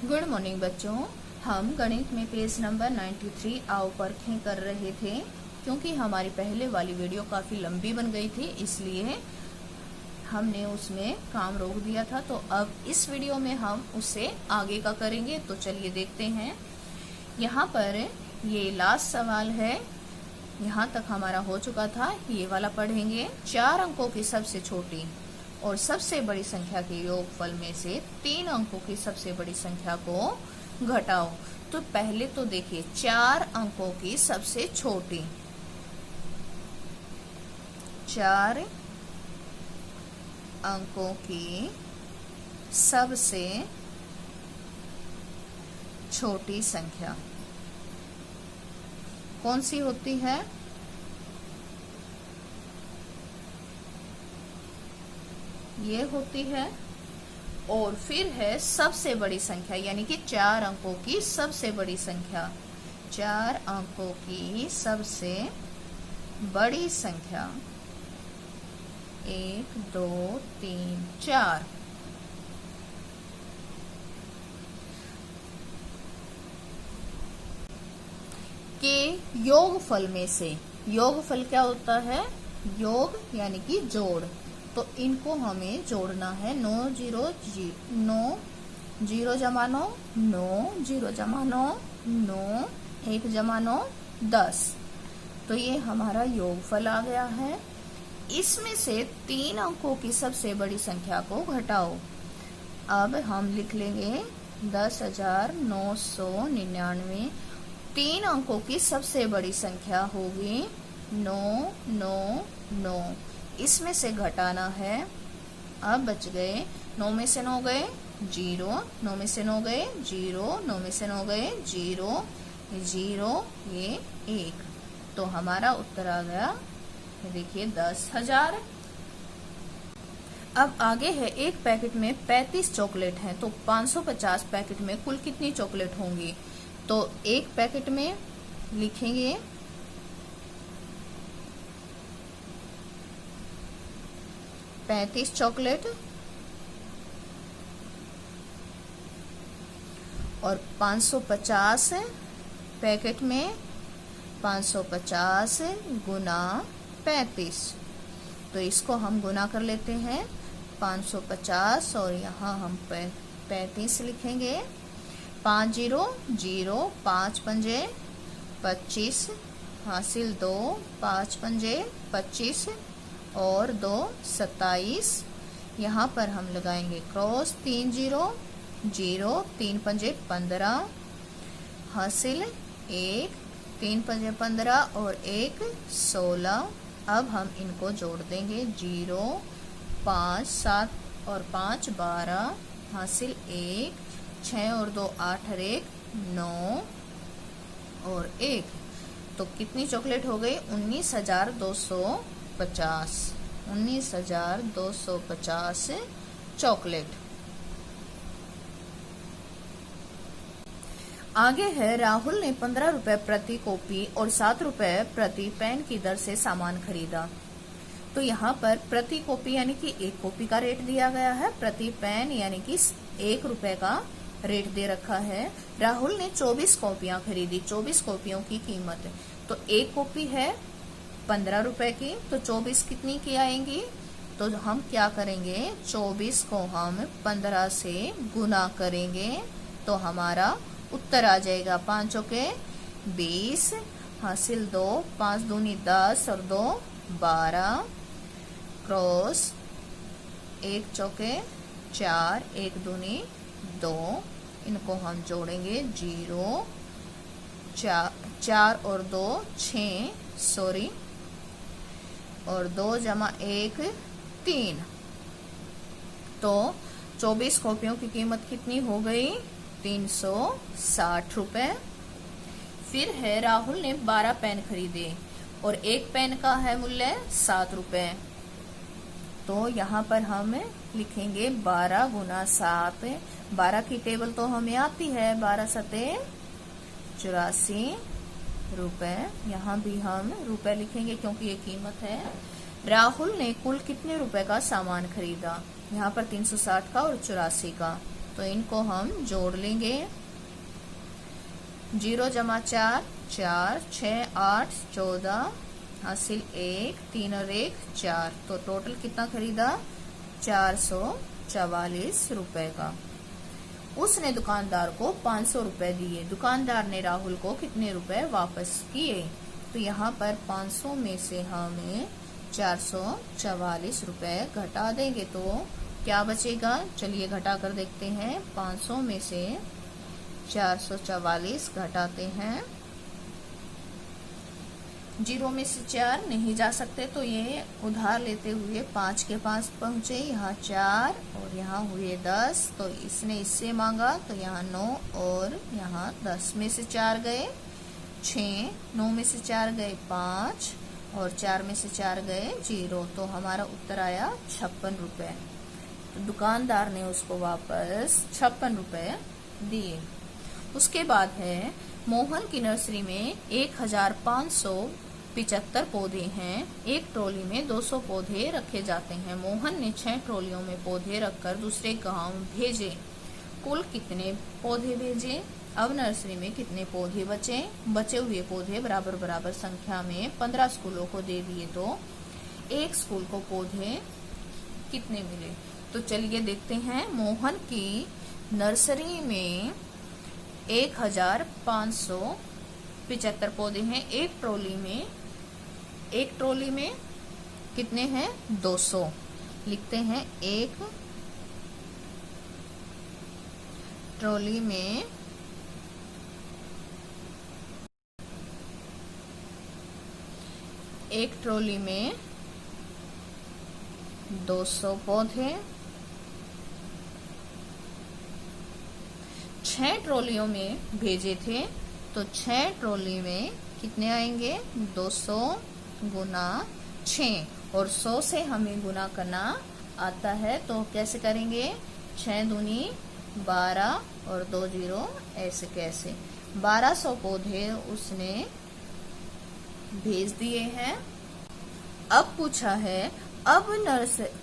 Good morning बच्चों। हम गणित में पेज नंबर 93 आओ परखें कर रहे थे। क्योंकि हमारी पहले वाली वीडियो काफ़ी लंबी बन गई थी, इसलिए हमने उसमें काम रोक दिया था। तो अब इस वीडियो में हम उससे आगे का करेंगे। तो चलिए देखते हैं। यहाँ पर ये लास्ट सवाल है, यहाँ तक हमारा हो चुका था। ये वाला पढ़ेंगे। 4 अंकों की सबसे छोटी और सबसे बड़ी संख्या के योगफल में से 3 अंकों की सबसे बड़ी संख्या को घटाओ। तो पहले तो देखिए, 4 अंकों की सबसे छोटी, 4 अंकों की सबसे छोटी संख्या कौन सी होती है? ये होती है। और फिर है सबसे बड़ी संख्या, यानी कि 4 अंकों की सबसे बड़ी संख्या, 4 अंकों की सबसे बड़ी संख्या 1 2 3 4। के योगफल में से, योगफल क्या होता है? योग यानी कि जोड़। तो इनको हमें जोड़ना है। 9 0 0 जमा 9 9 0 जमा 9 9 1 जमा 9 10। तो ये हमारा योगफल आ गया है। इसमें से 3 अंकों की सबसे बड़ी संख्या को घटाओ। अब हम लिख लेंगे 10,999। 3 अंकों की सबसे बड़ी संख्या होगी 9 9 9। इसमें से घटाना है। अब बच गए, 9 में से 9 गए 0, 9 में से 9 गए 0, 9 में से 9 गए 0 0, ये 1। तो हमारा उत्तर आ गया, देखिए 10,000। अब आगे है, एक पैकेट में 35 चॉकलेट हैं, तो 550 पैकेट में कुल कितनी चॉकलेट होंगी? तो एक पैकेट में लिखेंगे 35 चॉकलेट और 550 पैकेट में 550 गुना 35। तो इसको हम गुना कर लेते हैं, 550 और यहाँ हम 35 लिखेंगे। 5 0 0, 5 पंजे 25, हासिल 2, 5 पंजे 25 और 2 27। यहाँ पर हम लगाएंगे क्रॉस, 3 0 0, 3 पंजे 15, हासिल 1, 3 पंजे 15 और 1 16। अब हम इनको जोड़ देंगे, 0 5 7 और 5 12, हासिल 1, 6 और 2 8 और 1 9 और 1। तो कितनी चॉकलेट हो गई? 19,250। 19,250 चॉकलेट। आगे है, राहुल ने 15 रुपए प्रति कॉपी और 7 रुपए प्रति पेन की दर से सामान खरीदा। तो यहाँ पर प्रति कॉपी यानी कि 1 कॉपी का रेट दिया गया है, प्रति पेन यानी कि 1 रुपए का रेट दे रखा है। राहुल ने 24 कॉपियां खरीदी। 24 कॉपियों की कीमत, तो 1 कॉपी है 15 रुपए की, तो 24 कितनी की आएंगी? तो हम क्या करेंगे, 24 को हम 15 से गुना करेंगे तो हमारा उत्तर आ जाएगा। 5 चौके 20, हासिल 2, 5 दूनी 10 और 2 12, क्रॉस 1 चौके 4, 1 दूनी 2। इनको हम जोड़ेंगे, 0 4 और 2 6, सॉरी, और 2 जमा 1 3। तो 24 कॉपियों की कीमत कितनी हो गई? 360 रुपए। फिर है, राहुल ने 12 पेन खरीदे और 1 पेन का है मूल्य 7 रुपए। तो यहाँ पर हम लिखेंगे 12 गुना 7। 12 की टेबल तो हमें आती है, 12 सते 84 रुपए। यहाँ भी हम रुपए लिखेंगे क्योंकि ये कीमत है। राहुल ने कुल कितने रुपए का सामान खरीदा? यहाँ पर 360 का और 84 का। तो इनको हम जोड़ लेंगे। 0 जमा 4 4, 6 8 14, हासिल 1, 3 और 1 4। तो टोटल कितना खरीदा? 444 रुपए का। उसने दुकानदार को 500 रुपए दिए। दुकानदार ने राहुल को कितने रुपए वापस किए? तो यहाँ पर 500 में से हमें 444 रुपए घटा देंगे तो क्या बचेगा? चलिए घटा कर देखते हैं। 500 में से 444 घटाते हैं। 0 में से 4 नहीं जा सकते तो ये उधार लेते हुए 5 के पास पहुंचे। यहाँ 4 और यहाँ हुए 10, तो इसने इससे मांगा तो यहाँ 9 और यहाँ 10 में से 4 गए 6, 9 में से 4 गए 5 और 4 में से 4 गए 0। तो हमारा उत्तर आया 56 रुपए। तो दुकानदार ने उसको वापस 56 रुपए दिए। उसके बाद है मोहन की नर्सरी में 1575 पौधे हैं। एक ट्रॉली में 200 पौधे रखे जाते हैं। मोहन ने 6 ट्रॉलियों में पौधे रखकर दूसरे गांव भेजे। कुल कितने पौधे भेजे? अब नर्सरी में कितने पौधे बचे? बचे हुए पौधे बराबर बराबर संख्या में 15 स्कूलों को दे दिए तो एक स्कूल को पौधे कितने मिले? तो चलिए देखते हैं। मोहन की नर्सरी में 1575 पौधे हैं। एक ट्रॉली में कितने हैं? 200। लिखते हैं एक ट्रॉली में एक ट्रॉली में 200 पौधे। 6 ट्रॉलियों में भेजे थे तो 6 ट्रॉली में कितने आएंगे? 200 गुना 6 और 100 से हमें गुना करना आता है तो कैसे करेंगे? 6 दूनी 12 और 2 0 ऐसे कैसे? 1200 पौधे उसने भेज दिए हैं। अब पूछा है अब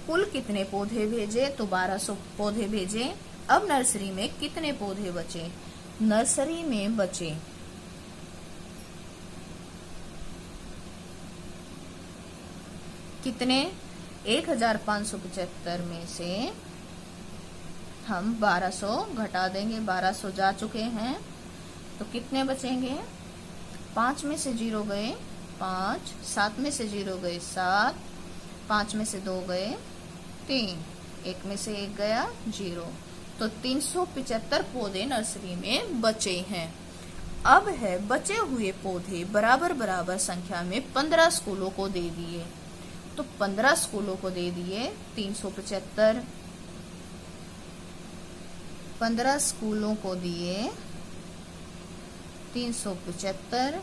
कुल कितने पौधे भेजे? तो 1200 पौधे भेजे। अब नर्सरी में कितने पौधे बचे? नर्सरी में बचे कितने? 1575 में से हम 1200 घटा देंगे। 1200 जा चुके हैं तो कितने बचेंगे? 5 में से 0 गए 5, 7 में से 0 गए 7, 5 में से 2 गए 3, 1 में से 1 गया 0। तो 375 पौधे नर्सरी में बचे हैं। अब है बचे हुए पौधे बराबर बराबर संख्या में 15 स्कूलों को दे दिए। तो 15 स्कूलों को दे दिए 375। 15 स्कूलों को दिए 375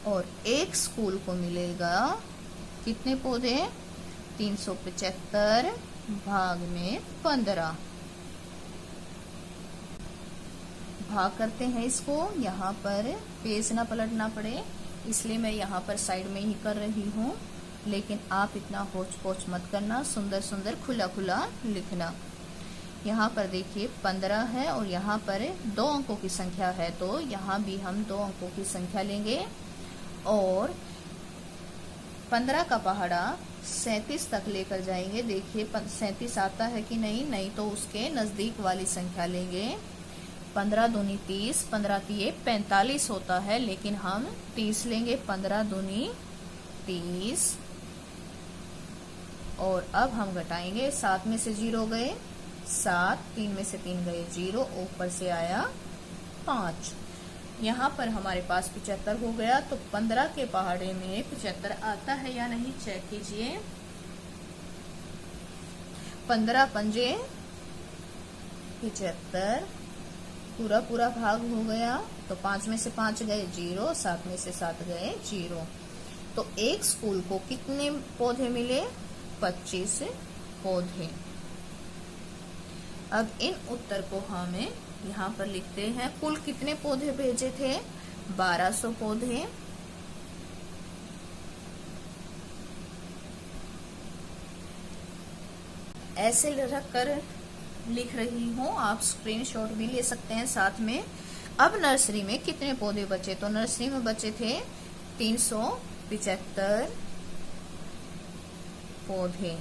और एक स्कूल को मिलेगा कितने पौधे? 375 भाग में 15। भाग करते हैं इसको। यहाँ पर पेज ना पलटना पड़े इसलिए मैं यहाँ पर साइड में ही कर रही हूँ, लेकिन आप इतना होच पोच मत करना। सुंदर सुंदर खुला खुला लिखना। यहाँ पर देखिए 15 है और यहाँ पर 2 अंकों की संख्या है तो यहाँ भी हम 2 अंकों की संख्या लेंगे और 15 का पहाड़ा 37 तक लेकर जाएंगे। देखिए 37 आता है कि नहीं तो उसके नजदीक वाली संख्या लेंगे। 15 दूनी 30, 15 तिये 45 होता है, लेकिन हम 30 लेंगे। 15 दूनी 30 और अब हम घटाएंगे। 7 में से 0 गए 7, 3 में से 3 गए 0, ऊपर से आया 5। यहाँ पर हमारे पास 75 हो गया। तो 15 के पहाड़े में 75 आता है या नहीं चेक कीजिए। 15 पंजे 75, पूरा पूरा भाग हो गया। तो 5 में से 5 गए 0, 7 में से 7 गए 0। तो एक स्कूल को कितने पौधे मिले? 25 पौधे। अब इन उत्तर को हमें यहाँ पर लिखते हैं। कुल कितने पौधे भेजे थे? 1200 पौधे। ऐसे रखकर लिख रही हूँ, आप स्क्रीनशॉट भी ले सकते हैं साथ में। अब नर्सरी में कितने पौधे बचे, तो नर्सरी में बचे थे 375 पौधे।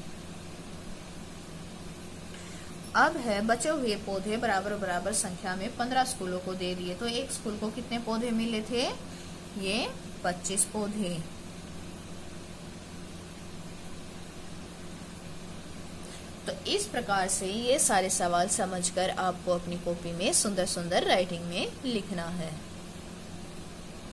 अब है बचे हुए पौधे बराबर बराबर संख्या में 15 स्कूलों को दे दिए, तो एक स्कूल को कितने पौधे मिले थे, ये 25 पौधे। तो इस प्रकार से ये सारे सवाल समझकर आपको अपनी कॉपी में सुंदर सुंदर राइटिंग में लिखना है।